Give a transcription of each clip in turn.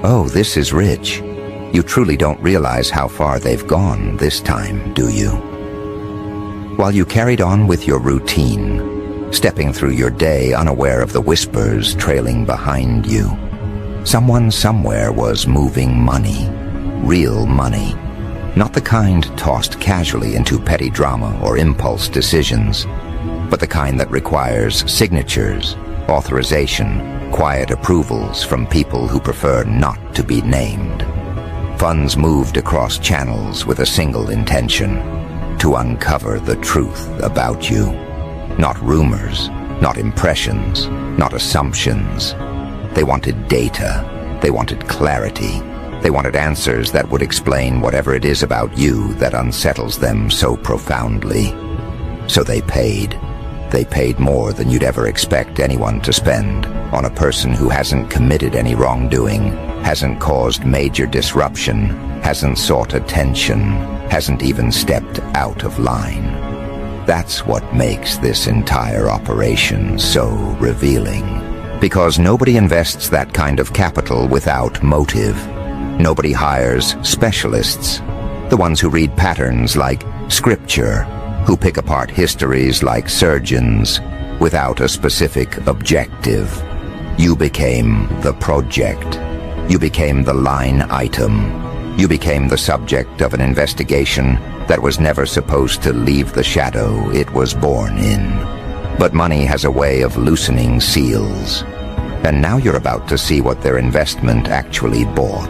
"Oh, this is rich." You truly don't realize how far they've gone this time, do you? While you carried on with your routine, stepping through your day unaware of the whispers trailing behind you, someone somewhere was moving money, real money, not the kind tossed casually into petty drama or impulse decisions, but the kind that requires signatures, authorization, quiet approvals from people who prefer not to be named. Funds moved across channels with a single intention: to uncover the truth about you. Not rumors, not impressions, not assumptions. They wanted data. They wanted clarity. They wanted answers that would explain whatever it is about you that unsettles them so profoundly. So they paid. They paid more than you'd ever expect anyone to spend on a person who hasn't committed any wrongdoing, hasn't caused major disruption, hasn't sought attention, hasn't even stepped out of line. That's what makes this entire operation so revealing. Because nobody invests that kind of capital without motive. Nobody hires specialists, the ones who read patterns like scripture, who pick apart histories like surgeons, without a specific objective. You became the project. You became the line item. You became the subject of an investigation that was never supposed to leave the shadow it was born in. But money has a way of loosening seals. And now you're about to see what their investment actually bought.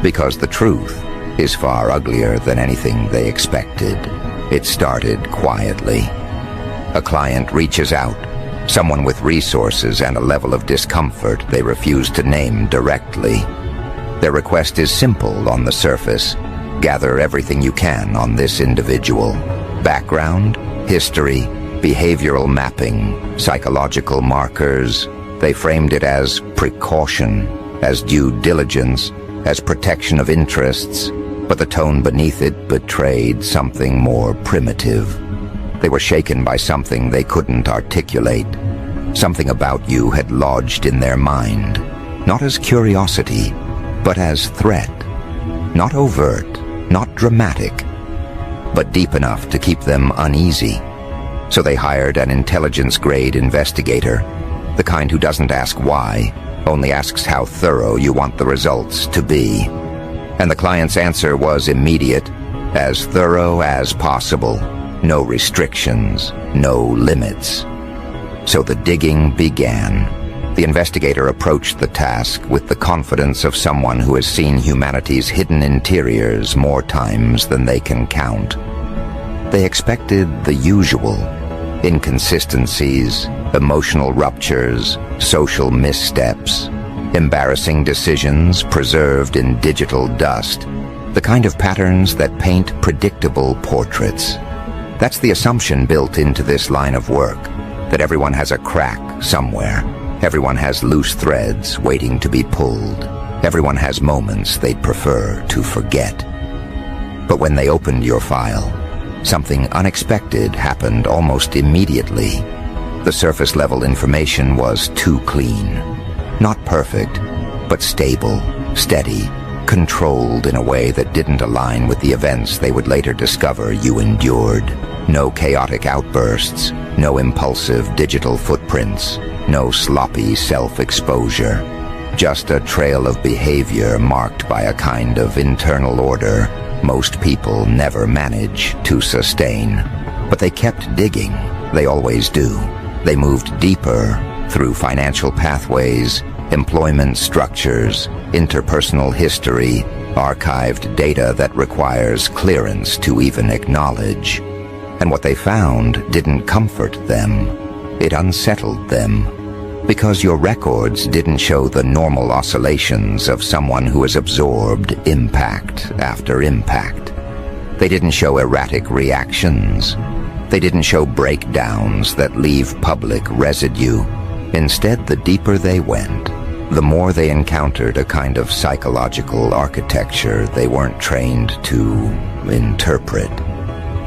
Because the truth is far uglier than anything they expected. It started quietly. A client reaches out, someone with resources and a level of discomfort they refuse to name directly. Their request is simple on the surface. Gather everything you can on this individual. Background, history, behavioral mapping, psychological markers. They framed it as precaution, as due diligence, as protection of interests, but the tone beneath it betrayed something more primitive. They were shaken by something they couldn't articulate. Something about you had lodged in their mind, not as curiosity, but as threat. Not overt, not dramatic, but deep enough to keep them uneasy. So they hired an intelligence-grade investigator, the kind who doesn't ask why, only asks how thorough you want the results to be. And the client's answer was immediate: as thorough as possible. No restrictions, no limits. So the digging began. The investigator approached the task with the confidence of someone who has seen humanity's hidden interiors more times than they can count. They expected the usual: inconsistencies, emotional ruptures, social missteps, embarrassing decisions preserved in digital dust, the kind of patterns that paint predictable portraits. That's the assumption built into this line of work, that everyone has a crack somewhere. Everyone has loose threads waiting to be pulled. Everyone has moments they'd prefer to forget. But when they opened your file, something unexpected happened almost immediately. The surface-level information was too clean. Not perfect, but stable, steady, controlled in a way that didn't align with the events they would later discover you endured. No chaotic outbursts, no impulsive digital footprints, no sloppy self-exposure. Just a trail of behavior marked by a kind of internal order most people never manage to sustain. But they kept digging. They always do. They moved deeper through financial pathways, employment structures, interpersonal history, archived data that requires clearance to even acknowledge. And what they found didn't comfort them. It unsettled them. Because your records didn't show the normal oscillations of someone who has absorbed impact after impact. They didn't show erratic reactions. They didn't show breakdowns that leave public residue. Instead, the deeper they went, the more they encountered a kind of psychological architecture they weren't trained to interpret.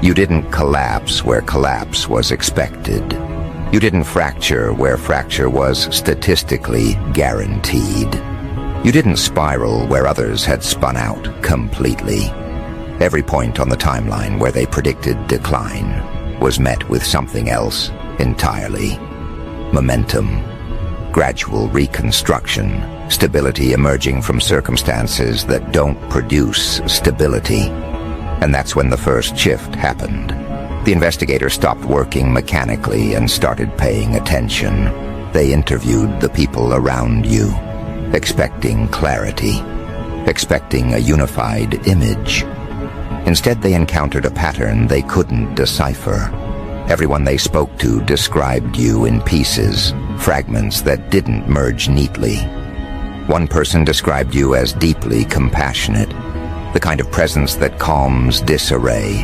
You didn't collapse where collapse was expected. You didn't fracture where fracture was statistically guaranteed. You didn't spiral where others had spun out completely. Every point on the timeline where they predicted decline was met with something else entirely. Momentum, gradual reconstruction, stability emerging from circumstances that don't produce stability. And that's when the first shift happened. The investigator stopped working mechanically and started paying attention. They interviewed the people around you, expecting clarity, expecting a unified image. Instead, they encountered a pattern they couldn't decipher. Everyone they spoke to described you in pieces, fragments that didn't merge neatly. One person described you as deeply compassionate, the kind of presence that calms disarray.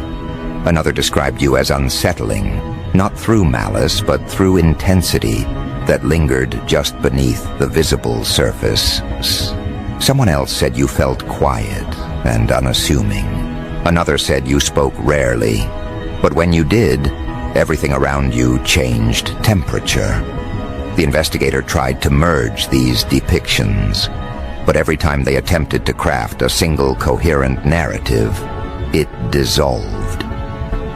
Another described you as unsettling, not through malice, but through intensity that lingered just beneath the visible surface. Someone else said you felt quiet and unassuming. Another said you spoke rarely, but when you did, everything around you changed temperature. The investigator tried to merge these depictions, but every time they attempted to craft a single coherent narrative, it dissolved.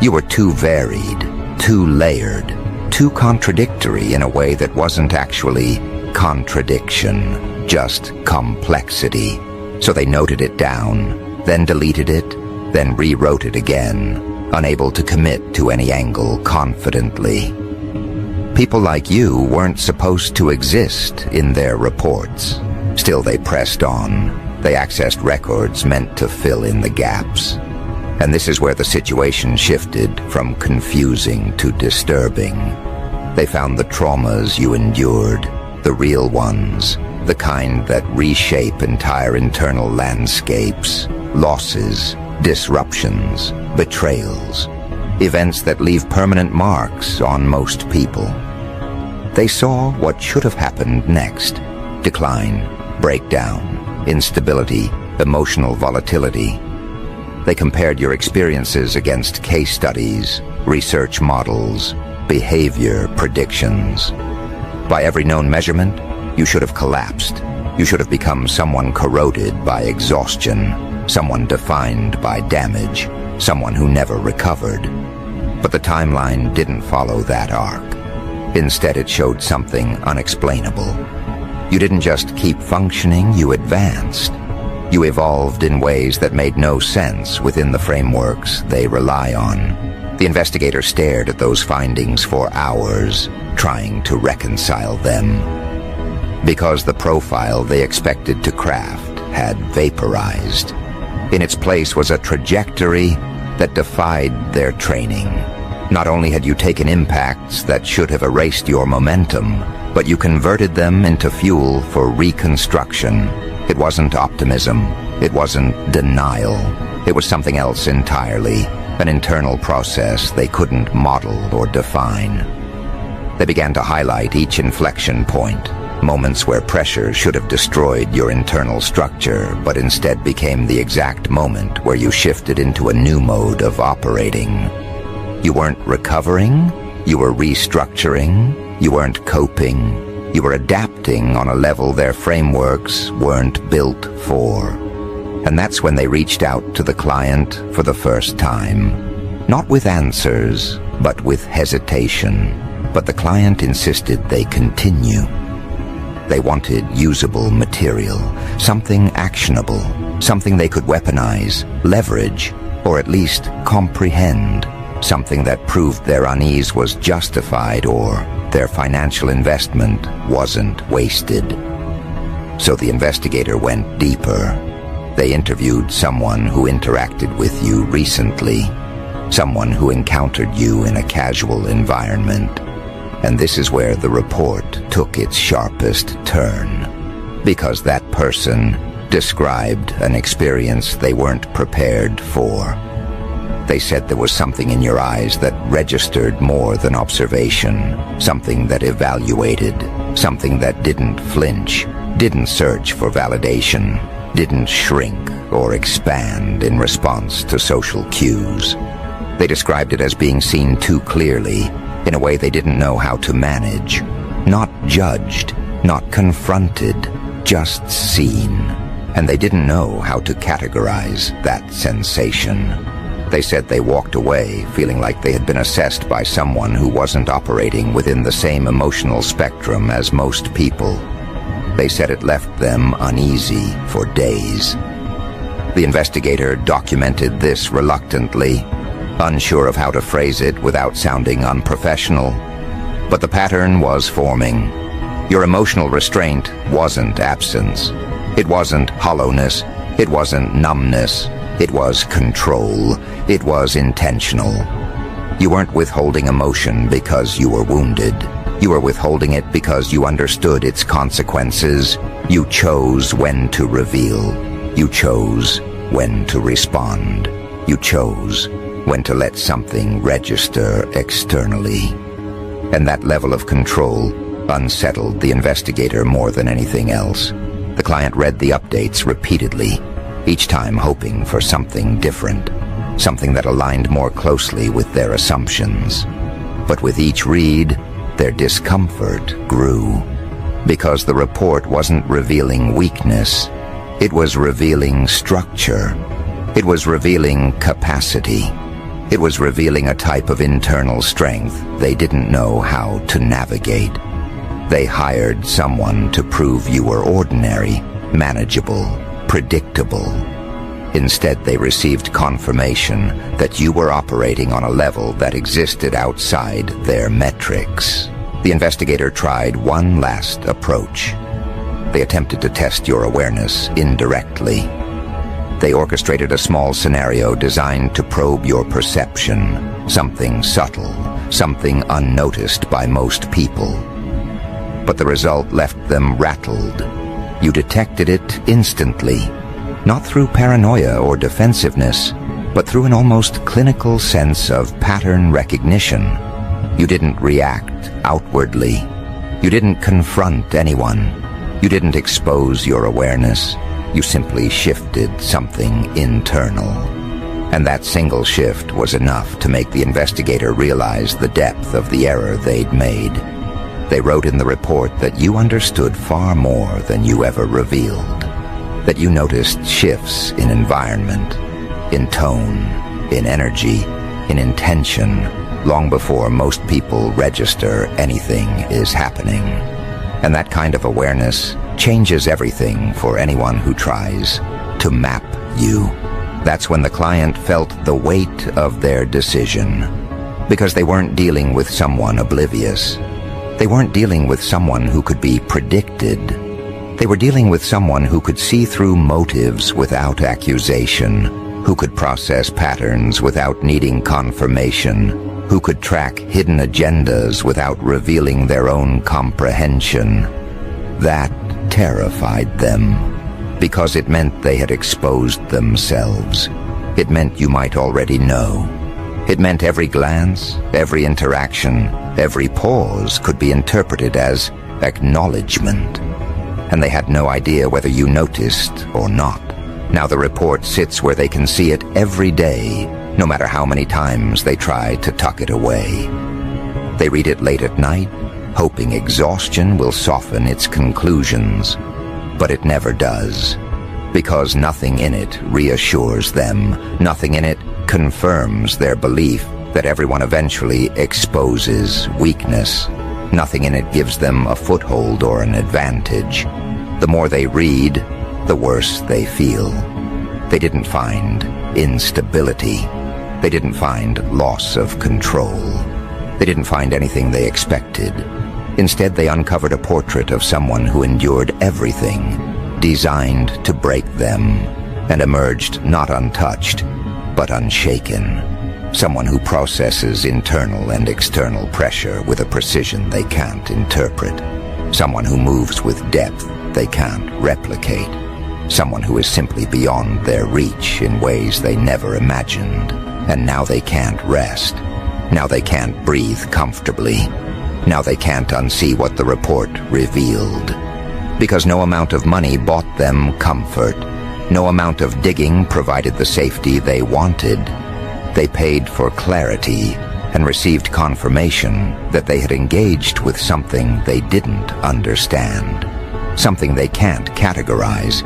You were too varied, too layered, too contradictory in a way that wasn't actually contradiction, just complexity. So they noted it down, then deleted it, then rewrote it again, unable to commit to any angle confidently. People like you weren't supposed to exist in their reports. Still, they pressed on. They accessed records meant to fill in the gaps. And this is where the situation shifted from confusing to disturbing. They found the traumas you endured, the real ones, the kind that reshape entire internal landscapes, losses, disruptions, betrayals, events that leave permanent marks on most people. They saw what should have happened next: decline, breakdown, instability, emotional volatility. They compared your experiences against case studies, research models, behavior predictions. By every known measurement, you should have collapsed. You should have become someone corroded by exhaustion, someone defined by damage, someone who never recovered. But the timeline didn't follow that arc. Instead, it showed something unexplainable. You didn't just keep functioning, you advanced. You evolved in ways that made no sense within the frameworks they rely on. The investigator stared at those findings for hours, trying to reconcile them. Because the profile they expected to craft had vaporized. In its place was a trajectory that defied their training. Not only had you taken impacts that should have erased your momentum, but you converted them into fuel for reconstruction. It wasn't optimism. It wasn't denial. It was something else entirely, an internal process they couldn't model or define. They began to highlight each inflection point, moments where pressure should have destroyed your internal structure, but instead became the exact moment where you shifted into a new mode of operating. You weren't recovering, you were restructuring, you weren't coping, you were adapting on a level their frameworks weren't built for. And that's when they reached out to the client for the first time. Not with answers, but with hesitation. But the client insisted they continue. They wanted usable material, something actionable, something they could weaponize, leverage, or at least comprehend, something that proved their unease was justified or their financial investment wasn't wasted. So the investigator went deeper. They interviewed someone who interacted with you recently, someone who encountered you in a casual environment. And this is where the report took its sharpest turn, because that person described an experience they weren't prepared for. They said there was something in your eyes that registered more than observation, something that evaluated, something that didn't flinch, didn't search for validation, didn't shrink or expand in response to social cues. They described it as being seen too clearly, in a way they didn't know how to manage. Not judged, not confronted, just seen, and they didn't know how to categorize that sensation. They said they walked away feeling like they had been assessed by someone who wasn't operating within the same emotional spectrum as most people. They said it left them uneasy for days. The investigator documented this reluctantly, unsure of how to phrase it without sounding unprofessional. But the pattern was forming. Your emotional restraint wasn't absence. It wasn't hollowness. It wasn't numbness. It was control. It was intentional. You weren't withholding emotion because you were wounded. You were withholding it because you understood its consequences. You chose when to reveal. You chose when to respond. You chose when to let something register externally. And that level of control unsettled the investigator more than anything else. The client read the updates repeatedly, each time hoping for something different, something that aligned more closely with their assumptions. But with each read, their discomfort grew, because the report wasn't revealing weakness. It was revealing structure. It was revealing capacity. It was revealing a type of internal strength they didn't know how to navigate. They hired someone to prove you were ordinary, manageable, predictable. Instead, they received confirmation that you were operating on a level that existed outside their metrics. The investigator tried one last approach. They attempted to test your awareness indirectly. They orchestrated a small scenario designed to probe your perception, something subtle, something unnoticed by most people. But the result left them rattled. You detected it instantly, not through paranoia or defensiveness, but through an almost clinical sense of pattern recognition. You didn't react outwardly. You didn't confront anyone. You didn't expose your awareness. You simply shifted something internal. And that single shift was enough to make the investigator realize the depth of the error they'd made. They wrote in the report that you understood far more than you ever revealed, that you noticed shifts in environment, in tone, in energy, in intention, long before most people register anything is happening. And that kind of awareness changes everything for anyone who tries to map you. That's when the client felt the weight of their decision, because they weren't dealing with someone oblivious. They weren't dealing with someone who could be predicted. They were dealing with someone who could see through motives without accusation, who could process patterns without needing confirmation, who could track hidden agendas without revealing their own comprehension. That terrified them, because it meant they had exposed themselves. It meant you might already know. It meant every glance, every interaction, every pause could be interpreted as acknowledgement. And they had no idea whether you noticed or not. Now the report sits where they can see it every day, no matter how many times they try to tuck it away. They read it late at night, hoping exhaustion will soften its conclusions. But it never does, because nothing in it reassures them. Nothing in it confirms their belief that everyone eventually exposes weakness. Nothing in it gives them a foothold or an advantage. The more they read, the worse they feel. They didn't find instability. They didn't find loss of control. They didn't find anything they expected. Instead, they uncovered a portrait of someone who endured everything, designed to break them, and emerged not untouched, but unshaken. Someone who processes internal and external pressure with a precision they can't interpret. Someone who moves with depth they can't replicate. Someone who is simply beyond their reach in ways they never imagined. And now they can't rest. Now they can't breathe comfortably. Now they can't unsee what the report revealed. Because no amount of money bought them comfort. No amount of digging provided the safety they wanted. They paid for clarity and received confirmation that they had engaged with something they didn't understand. something they can't categorize,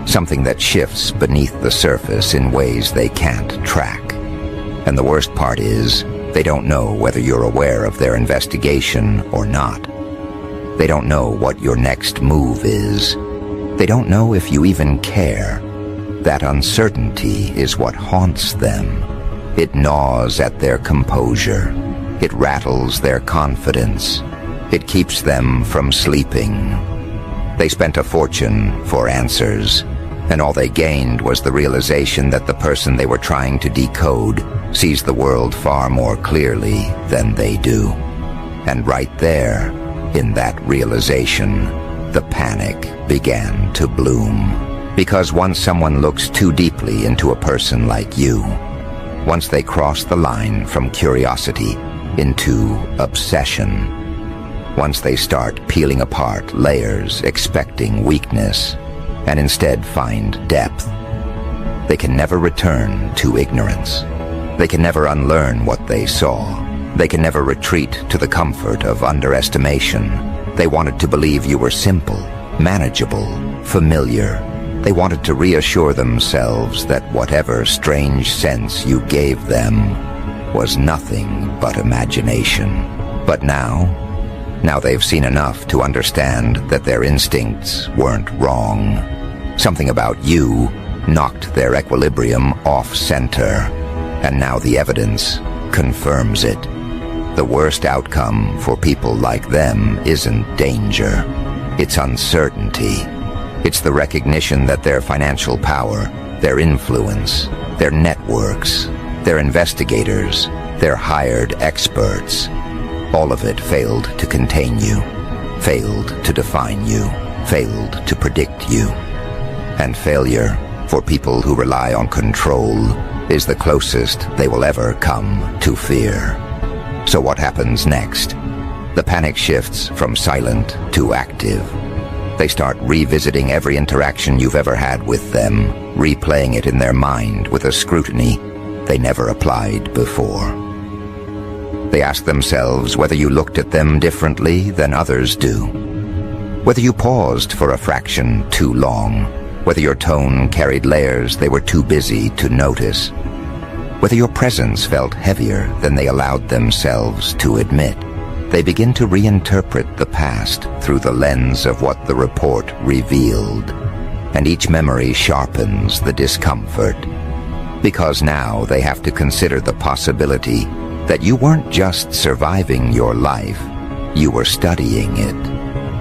something that shifts beneath the surface in ways they can't track. And the worst part is, they don't know whether you're aware of their investigation or not. They don't know what your next move is. They don't know if you even care. That uncertainty is what haunts them. It gnaws at their composure. It rattles their confidence. It keeps them from sleeping. They spent a fortune for answers, and all they gained was the realization that the person they were trying to decode sees the world far more clearly than they do. And right there, in that realization, the panic began to bloom. Because once someone looks too deeply into a person like you, once they cross the line from curiosity into obsession, once they start peeling apart layers expecting weakness and instead find depth, they can never return to ignorance. They can never unlearn what they saw. They can never retreat to the comfort of underestimation. They wanted to believe you were simple, manageable, familiar. They wanted to reassure themselves that whatever strange sense you gave them was nothing but imagination. But now they've seen enough to understand that their instincts weren't wrong. Something about you knocked their equilibrium off-center, and now the evidence confirms it. The worst outcome for people like them isn't danger. It's uncertainty. It's the recognition that their financial power, their influence, their networks, their investigators, their hired experts, all of it failed to contain you, failed to define you, failed to predict you. And failure, for people who rely on control, is the closest they will ever come to fear. So what happens next? The panic shifts from silent to active. They start revisiting every interaction you've ever had with them, replaying it in their mind with a scrutiny they never applied before. They ask themselves whether you looked at them differently than others do, whether you paused for a fraction too long, whether your tone carried layers they were too busy to notice, whether your presence felt heavier than they allowed themselves to admit. They begin to reinterpret the past through the lens of what the report revealed, and each memory sharpens the discomfort, because now they have to consider the possibility that you weren't just surviving your life, you were studying it,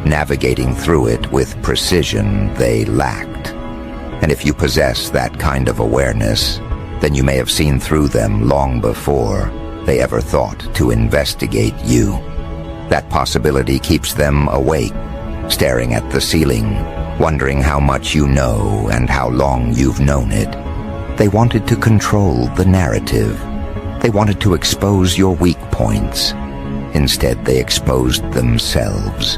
navigating through it with precision they lacked. And if you possess that kind of awareness, then you may have seen through them long before they ever thought to investigate you. That possibility keeps them awake, staring at the ceiling, wondering how much you know and how long you've known it. They wanted to control the narrative. They wanted to expose your weak points. Instead, they exposed themselves.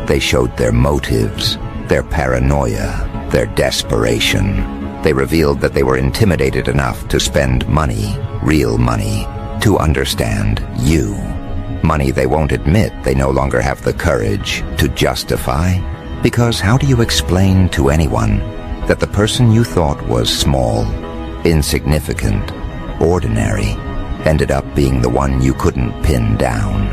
They showed their motives, their paranoia, their desperation. They revealed that they were intimidated enough to spend money, real money, to understand you. Money they won't admit they no longer have the courage to justify. Because how do you explain to anyone that the person you thought was small, insignificant, ordinary, ended up being the one you couldn't pin down?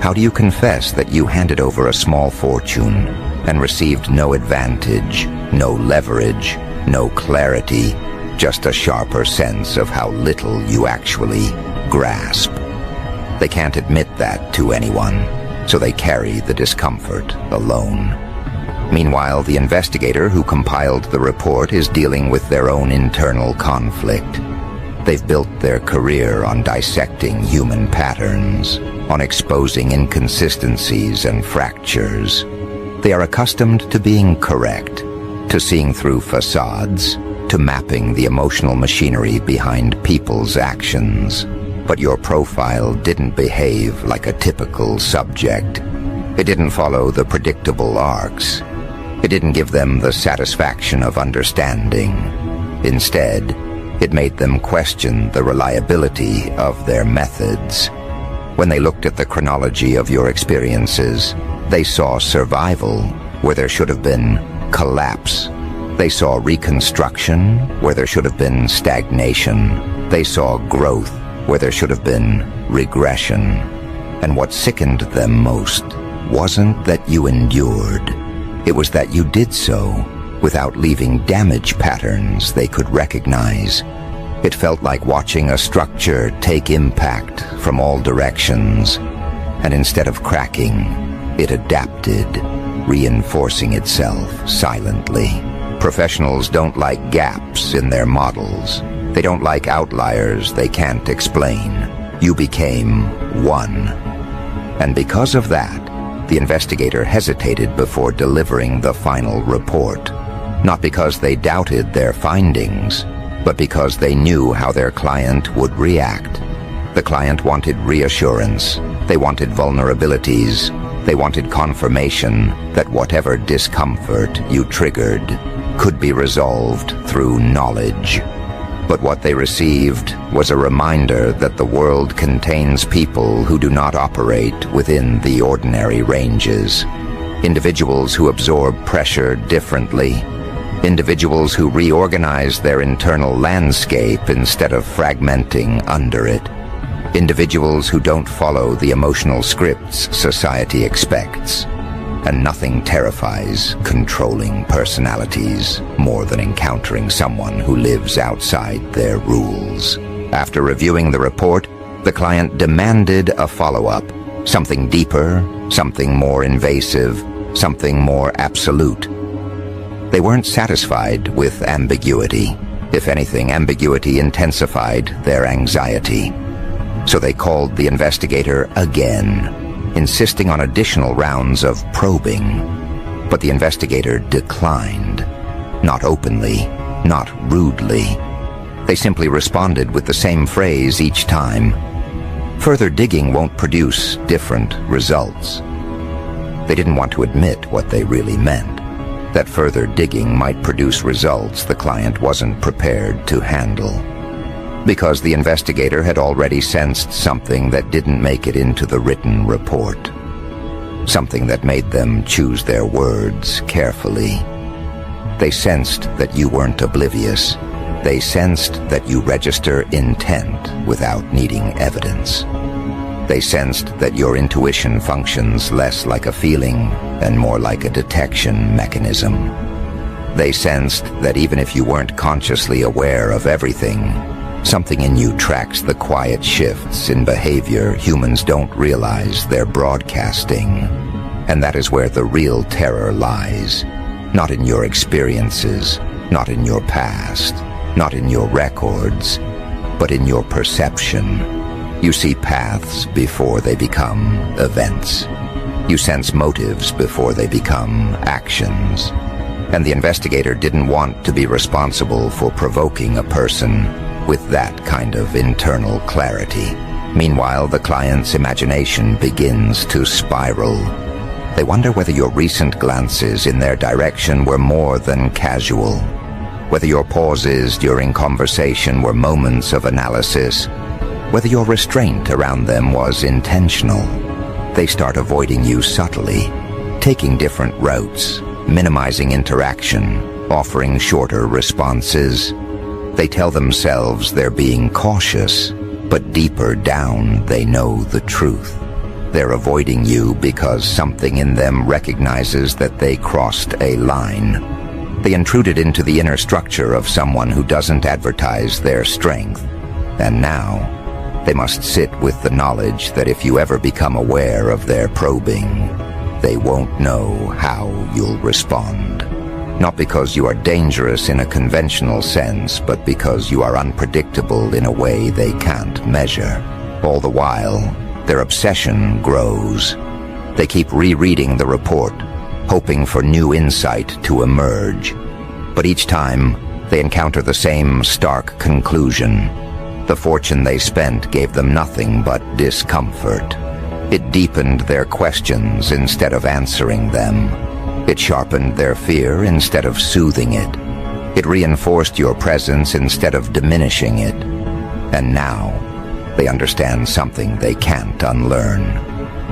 How do you confess that you handed over a small fortune and received no advantage, no leverage, no clarity, just a sharper sense of how little you actually grasp? They can't admit that to anyone, so they carry the discomfort alone. Meanwhile, the investigator who compiled the report is dealing with their own internal conflict. They've built their career on dissecting human patterns, on exposing inconsistencies and fractures. They are accustomed to being correct, to seeing through facades, to mapping the emotional machinery behind people's actions. But your profile didn't behave like a typical subject. It didn't follow the predictable arcs. It didn't give them the satisfaction of understanding. Instead, it made them question the reliability of their methods. When they looked at the chronology of your experiences, they saw survival where there should have been collapse. They saw reconstruction where there should have been stagnation. They saw growth where there should have been regression. And what sickened them most wasn't that you endured. It was that you did so without leaving damage patterns they could recognize. It felt like watching a structure take impact from all directions, and instead of cracking, it adapted, reinforcing itself silently. Professionals don't like gaps in their models. They don't like outliers they can't explain. You became one. And because of that, the investigator hesitated before delivering the final report. Not because they doubted their findings, but because they knew how their client would react. The client wanted reassurance. They wanted vulnerabilities. They wanted confirmation that whatever discomfort you triggered could be resolved through knowledge. But what they received was a reminder that the world contains people who do not operate within the ordinary ranges. Individuals who absorb pressure differently. Individuals who reorganize their internal landscape instead of fragmenting under it. Individuals who don't follow the emotional scripts society expects. And nothing terrifies controlling personalities more than encountering someone who lives outside their rules. After reviewing the report, the client demanded a follow-up. Something deeper, something more invasive, something more absolute. They weren't satisfied with ambiguity. If anything, ambiguity intensified their anxiety. So they called the investigator again, insisting on additional rounds of probing. But the investigator declined. Not openly, not rudely. They simply responded with the same phrase each time. Further digging won't produce different results. They didn't want to admit what they really meant. That further digging might produce results the client wasn't prepared to handle. Because the investigator had already sensed something that didn't make it into the written report. Something that made them choose their words carefully. They sensed that you weren't oblivious. They sensed that you register intent without needing evidence. They sensed that your intuition functions less like a feeling and more like a detection mechanism. They sensed that even if you weren't consciously aware of everything, something in you tracks the quiet shifts in behavior humans don't realize they're broadcasting. And that is where the real terror lies. Not in your experiences, not in your past, not in your records, but in your perception. You see paths before they become events. You sense motives before they become actions. And the investigator didn't want to be responsible for provoking a person with that kind of internal clarity. Meanwhile, the client's imagination begins to spiral. They wonder whether your recent glances in their direction were more than casual, whether your pauses during conversation were moments of analysis, whether your restraint around them was intentional. They start avoiding you subtly, taking different routes, minimizing interaction, offering shorter responses. They tell themselves they're being cautious, but deeper down they know the truth. They're avoiding you because something in them recognizes that they crossed a line. They intruded into the inner structure of someone who doesn't advertise their strength. And now, they must sit with the knowledge that if you ever become aware of their probing, they won't know how you'll respond. Not because you are dangerous in a conventional sense, but because you are unpredictable in a way they can't measure. All the while, their obsession grows. They keep rereading the report, hoping for new insight to emerge. But each time, they encounter the same stark conclusion. The fortune they spent gave them nothing but discomfort. It deepened their questions instead of answering them. It sharpened their fear instead of soothing it. It reinforced your presence instead of diminishing it. And now, they understand something they can't unlearn.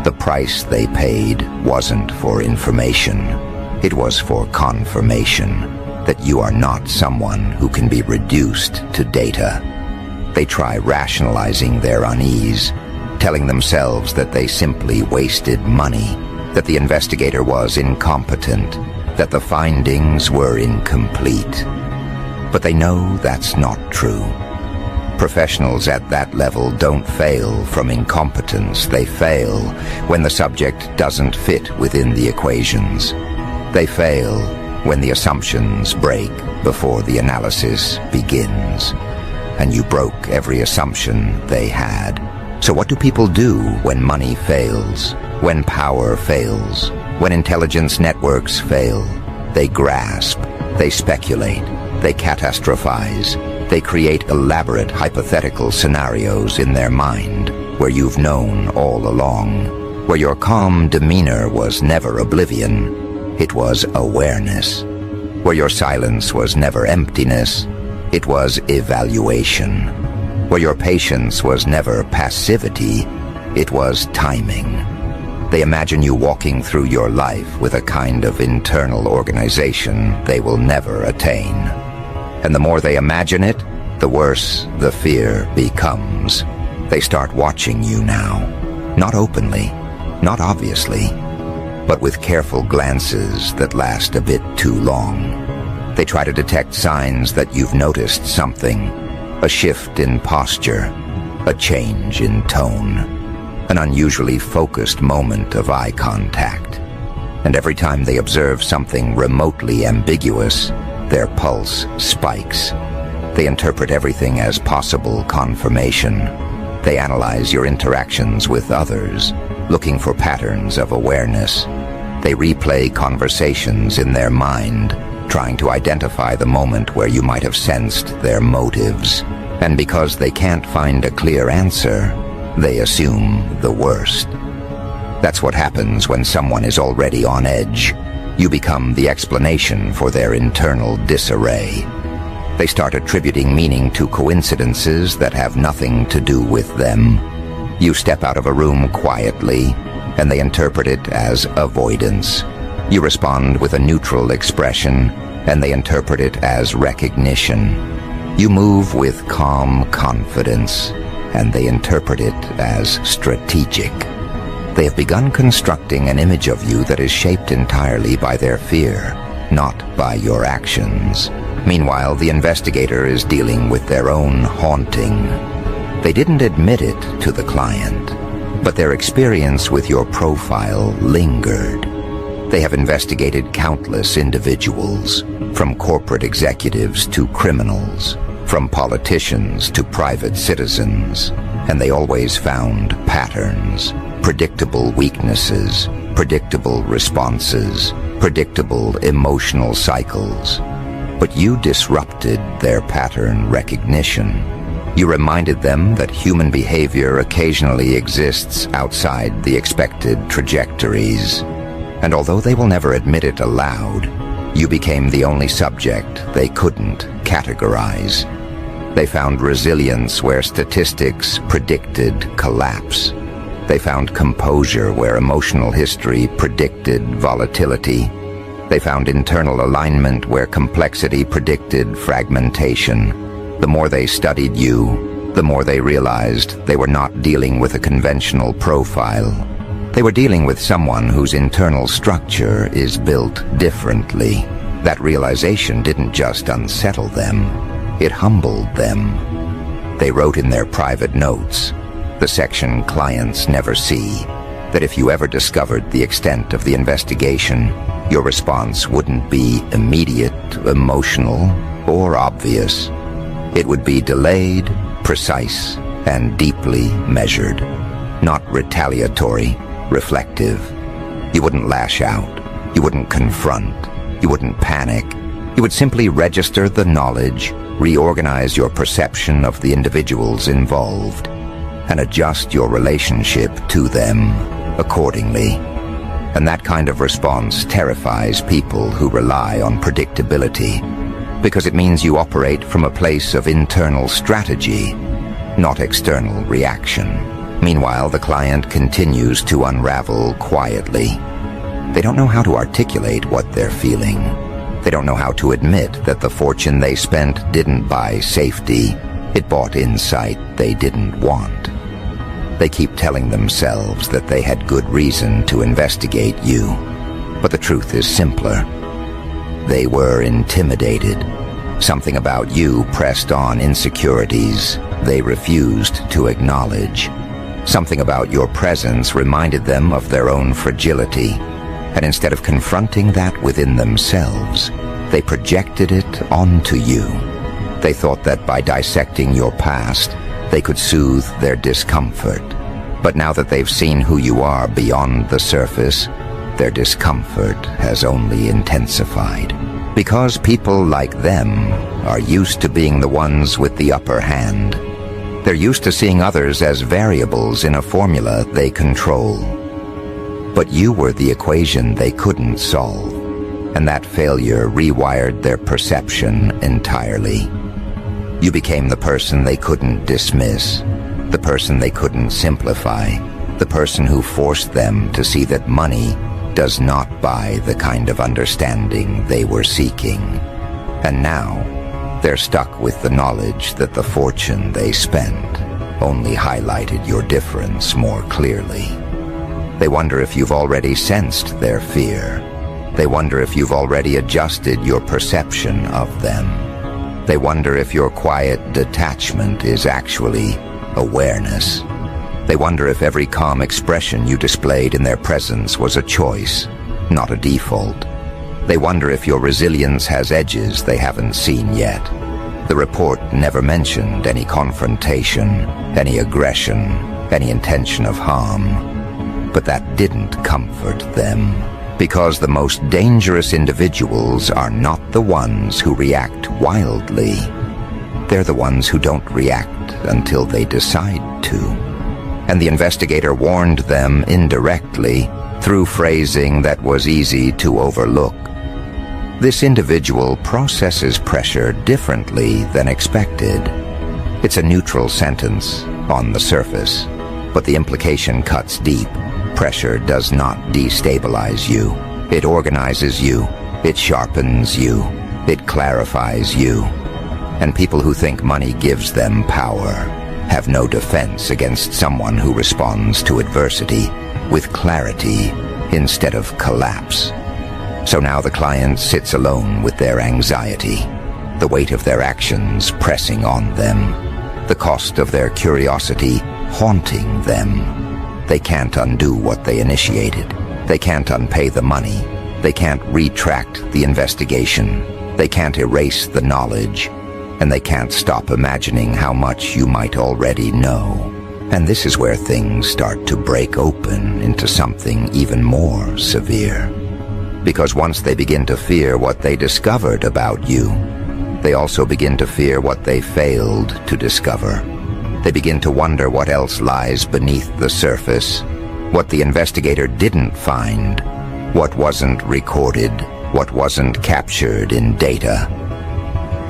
The price they paid wasn't for information. It was for confirmation that you are not someone who can be reduced to data. They try rationalizing their unease, telling themselves that they simply wasted money, that the investigator was incompetent, that the findings were incomplete. But they know that's not true. Professionals at that level don't fail from incompetence. They fail when the subject doesn't fit within the equations. They fail when the assumptions break before the analysis begins. And you broke every assumption they had. So what do people do when money fails, when power fails, when intelligence networks fail? They grasp, they speculate, they catastrophize, they create elaborate hypothetical scenarios in their mind where you've known all along, where your calm demeanor was never oblivion, it was awareness, where your silence was never emptiness, it was evaluation, where your patience was never passivity, it was timing. They imagine you walking through your life with a kind of internal organization they will never attain. And the more they imagine it, the worse the fear becomes. They start watching you now, not openly, not obviously, but with careful glances that last a bit too long. They try to detect signs that you've noticed something, a shift in posture, a change in tone, an unusually focused moment of eye contact. And every time they observe something remotely ambiguous, their pulse spikes. They interpret everything as possible confirmation. They analyze your interactions with others, looking for patterns of awareness. They replay conversations in their mind, trying to identify the moment where you might have sensed their motives. And because they can't find a clear answer, they assume the worst. That's what happens when someone is already on edge. You become the explanation for their internal disarray. They start attributing meaning to coincidences that have nothing to do with them. You step out of a room quietly, and they interpret it as avoidance. You respond with a neutral expression, and they interpret it as recognition. You move with calm confidence, and they interpret it as strategic. They have begun constructing an image of you that is shaped entirely by their fear, not by your actions. Meanwhile, the investigator is dealing with their own haunting. They didn't admit it to the client, but their experience with your profile lingered. They have investigated countless individuals, from corporate executives to criminals, from politicians to private citizens, and they always found patterns, predictable weaknesses, predictable responses, predictable emotional cycles. But you disrupted their pattern recognition. You reminded them that human behavior occasionally exists outside the expected trajectories. And although they will never admit it aloud, you became the only subject they couldn't categorize. They found resilience where statistics predicted collapse. They found composure where emotional history predicted volatility. They found internal alignment where complexity predicted fragmentation. The more they studied you, the more they realized they were not dealing with a conventional profile. They were dealing with someone whose internal structure is built differently. That realization didn't just unsettle them, it humbled them. They wrote in their private notes, the section clients never see, that if you ever discovered the extent of the investigation, your response wouldn't be immediate, emotional, or obvious. It would be delayed, precise, and deeply measured. Not retaliatory, reflective. You wouldn't lash out. You wouldn't confront. You wouldn't panic. You would simply register the knowledge, reorganize your perception of the individuals involved, and adjust your relationship to them accordingly. And that kind of response terrifies people who rely on predictability, because it means you operate from a place of internal strategy, not external reaction. Meanwhile, the client continues to unravel quietly. They don't know how to articulate what they're feeling. They don't know how to admit that the fortune they spent didn't buy safety. It bought insight they didn't want. They keep telling themselves that they had good reason to investigate you. But the truth is simpler. They were intimidated. Something about you pressed on insecurities they refused to acknowledge. Something about your presence reminded them of their own fragility. And instead of confronting that within themselves, they projected it onto you. They thought that by dissecting your past, they could soothe their discomfort. But now that they've seen who you are beyond the surface, their discomfort has only intensified. Because people like them are used to being the ones with the upper hand. They're used to seeing others as variables in a formula they control. But you were the equation they couldn't solve, and that failure rewired their perception entirely. You became the person they couldn't dismiss, the person they couldn't simplify, the person who forced them to see that money does not buy the kind of understanding they were seeking. And now, they're stuck with the knowledge that the fortune they spent only highlighted your difference more clearly. They wonder if you've already sensed their fear. They wonder if you've already adjusted your perception of them. They wonder if your quiet detachment is actually awareness. They wonder if every calm expression you displayed in their presence was a choice, not a default. They wonder if your resilience has edges they haven't seen yet. The report never mentioned any confrontation, any aggression, any intention of harm. But that didn't comfort them, because the most dangerous individuals are not the ones who react wildly. They're the ones who don't react until they decide to. And the investigator warned them indirectly through phrasing that was easy to overlook. This individual processes pressure differently than expected. It's a neutral sentence on the surface, but the implication cuts deep. Pressure does not destabilize you. It organizes you. It sharpens you. It clarifies you. And people who think money gives them power have no defense against someone who responds to adversity with clarity instead of collapse. So now the client sits alone with their anxiety, the weight of their actions pressing on them, the cost of their curiosity haunting them. They can't undo what they initiated. They can't unpay the money. They can't retract the investigation. They can't erase the knowledge. And they can't stop imagining how much you might already know. And this is where things start to break open into something even more severe. Because once they begin to fear what they discovered about you, they also begin to fear what they failed to discover. They begin to wonder what else lies beneath the surface, what the investigator didn't find, what wasn't recorded, what wasn't captured in data.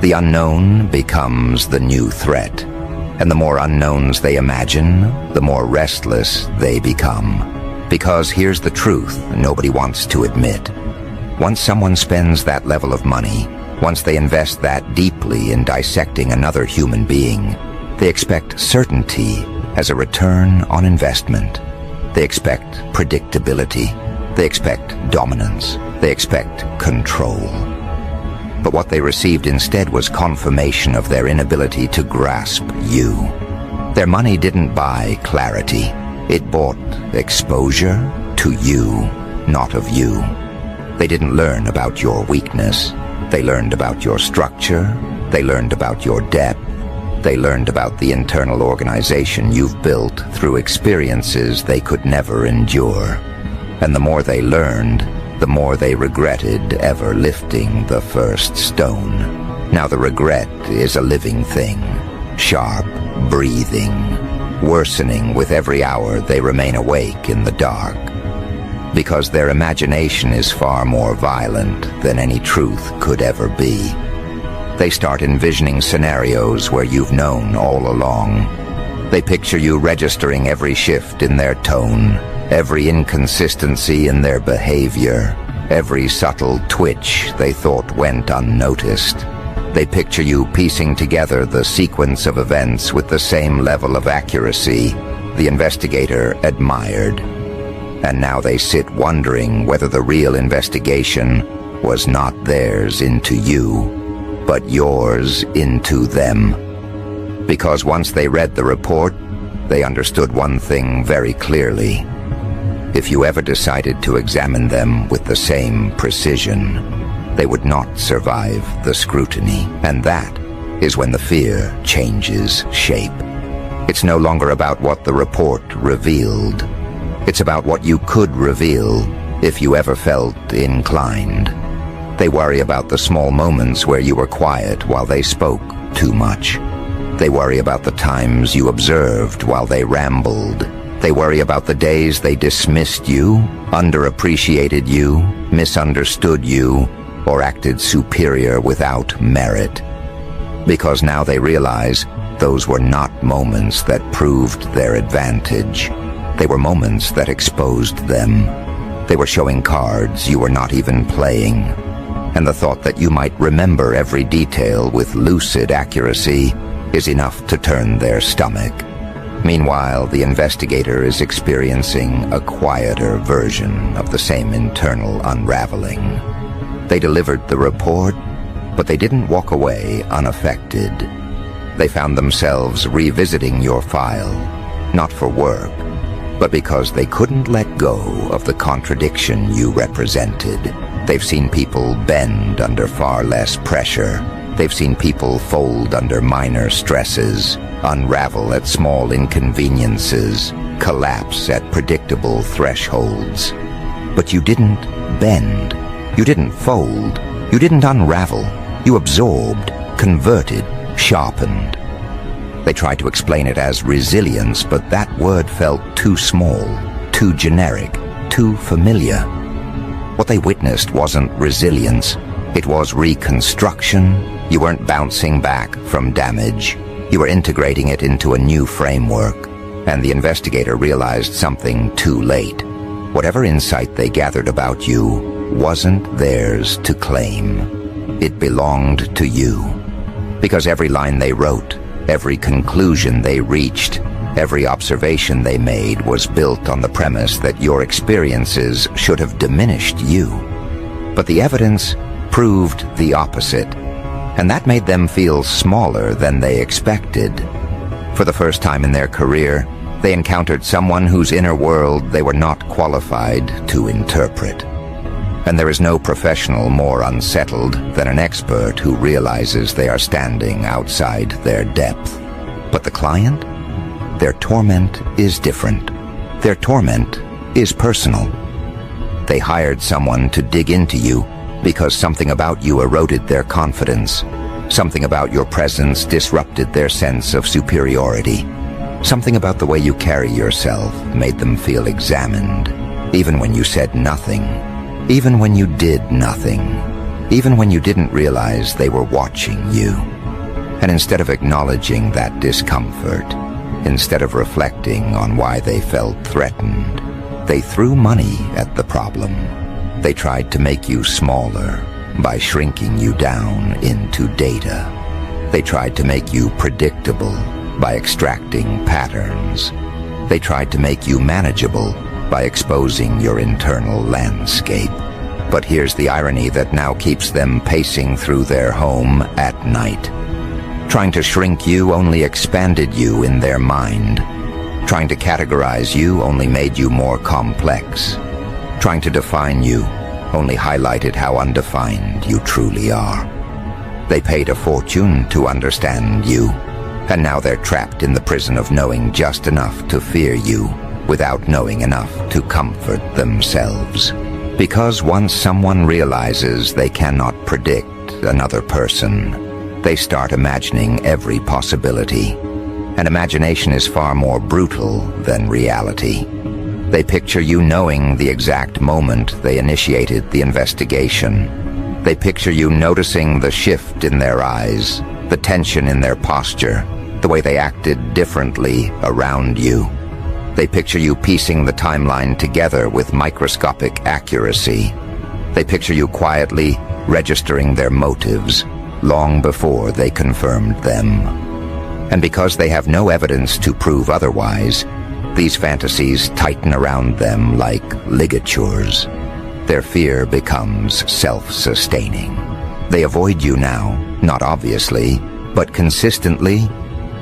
The unknown becomes the new threat, and the more unknowns they imagine, the more restless they become. Because here's the truth nobody wants to admit. Once someone spends that level of money, once they invest that deeply in dissecting another human being, they expect certainty as a return on investment. They expect predictability. They expect dominance. They expect control. But what they received instead was confirmation of their inability to grasp you. Their money didn't buy clarity. It bought exposure to you, not of you. They didn't learn about your weakness. They learned about your structure. They learned about your depth. They learned about the internal organization you've built through experiences they could never endure. And the more they learned, the more they regretted ever lifting the first stone. Now the regret is a living thing, sharp, breathing, worsening with every hour they remain awake in the dark. Because their imagination is far more violent than any truth could ever be. They start envisioning scenarios where you've known all along. They picture you registering every shift in their tone, every inconsistency in their behavior, every subtle twitch they thought went unnoticed. They picture you piecing together the sequence of events with the same level of accuracy the investigator admired. And now they sit wondering whether the real investigation was not theirs into you, but yours into them. Because once they read the report, they understood one thing very clearly. If you ever decided to examine them with the same precision, they would not survive the scrutiny. And that is when the fear changes shape. It's no longer about what the report revealed. It's about what you could reveal if you ever felt inclined. They worry about the small moments where you were quiet while they spoke too much. They worry about the times you observed while they rambled. They worry about the days they dismissed you, underappreciated you, misunderstood you, or acted superior without merit. Because now they realize those were not moments that proved their advantage. They were moments that exposed them. They were showing cards you were not even playing. And the thought that you might remember every detail with lucid accuracy is enough to turn their stomach. Meanwhile, the investigator is experiencing a quieter version of the same internal unraveling. They delivered the report, but they didn't walk away unaffected. They found themselves revisiting your file, not for work, but because they couldn't let go of the contradiction you represented. They've seen people bend under far less pressure. They've seen people fold under minor stresses, unravel at small inconveniences, collapse at predictable thresholds. But you didn't bend. You didn't fold. You didn't unravel. You absorbed, converted, sharpened. They tried to explain it as resilience, but that word felt too small, too generic, too familiar. What they witnessed wasn't resilience. It was reconstruction. You weren't bouncing back from damage. You were integrating it into a new framework. And the investigator realized something too late. Whatever insight they gathered about you wasn't theirs to claim. It belonged to you. Because every line they wrote, every conclusion they reached, every observation they made was built on the premise that your experiences should have diminished you. But the evidence proved the opposite, and that made them feel smaller than they expected. For the first time in their career, they encountered someone whose inner world they were not qualified to interpret. And there is no professional more unsettled than an expert who realizes they are standing outside their depth. But the client? Their torment is different. Their torment is personal. They hired someone to dig into you because something about you eroded their confidence. Something about your presence disrupted their sense of superiority. Something about the way you carry yourself made them feel examined, even when you said nothing. Even when you did nothing, even when you didn't realize they were watching you. And instead of acknowledging that discomfort, instead of reflecting on why they felt threatened, they threw money at the problem. They tried to make you smaller by shrinking you down into data. They tried to make you predictable by extracting patterns. They tried to make you manageable by exposing your internal landscape. But here's the irony that now keeps them pacing through their home at night. Trying to shrink you only expanded you in their mind. Trying to categorize you only made you more complex. Trying to define you only highlighted how undefined you truly are. They paid a fortune to understand you, and now they're trapped in the prison of knowing just enough to fear you, without knowing enough to comfort themselves. Because once someone realizes they cannot predict another person, they start imagining every possibility. And imagination is far more brutal than reality. They picture you knowing the exact moment they initiated the investigation. They picture you noticing the shift in their eyes, the tension in their posture, the way they acted differently around you. They picture you piecing the timeline together with microscopic accuracy. They picture you quietly registering their motives long before they confirmed them. And because they have no evidence to prove otherwise, these fantasies tighten around them like ligatures. Their fear becomes self-sustaining. They avoid you now, not obviously, but consistently.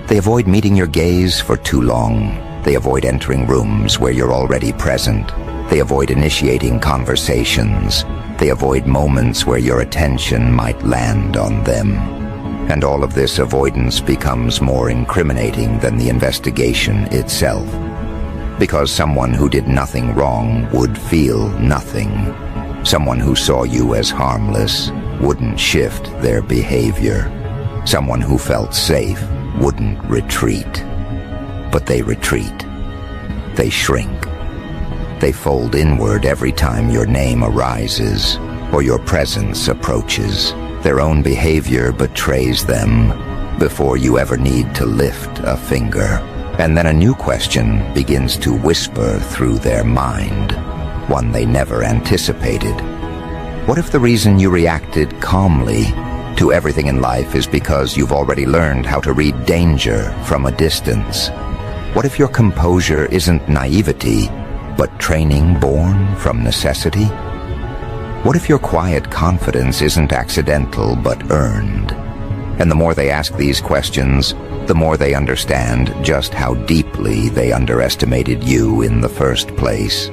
They avoid meeting your gaze for too long. They avoid entering rooms where you're already present. They avoid initiating conversations. They avoid moments where your attention might land on them. And all of this avoidance becomes more incriminating than the investigation itself. Because someone who did nothing wrong would feel nothing. Someone who saw you as harmless wouldn't shift their behavior. Someone who felt safe wouldn't retreat. But they retreat. They shrink. They fold inward every time your name arises or your presence approaches. Their own behavior betrays them before you ever need to lift a finger. And then a new question begins to whisper through their mind, one they never anticipated. What if the reason you reacted calmly to everything in life is because you've already learned how to read danger from a distance? What if your composure isn't naivety, but training born from necessity? What if your quiet confidence isn't accidental but earned? And the more they ask these questions, the more they understand just how deeply they underestimated you in the first place.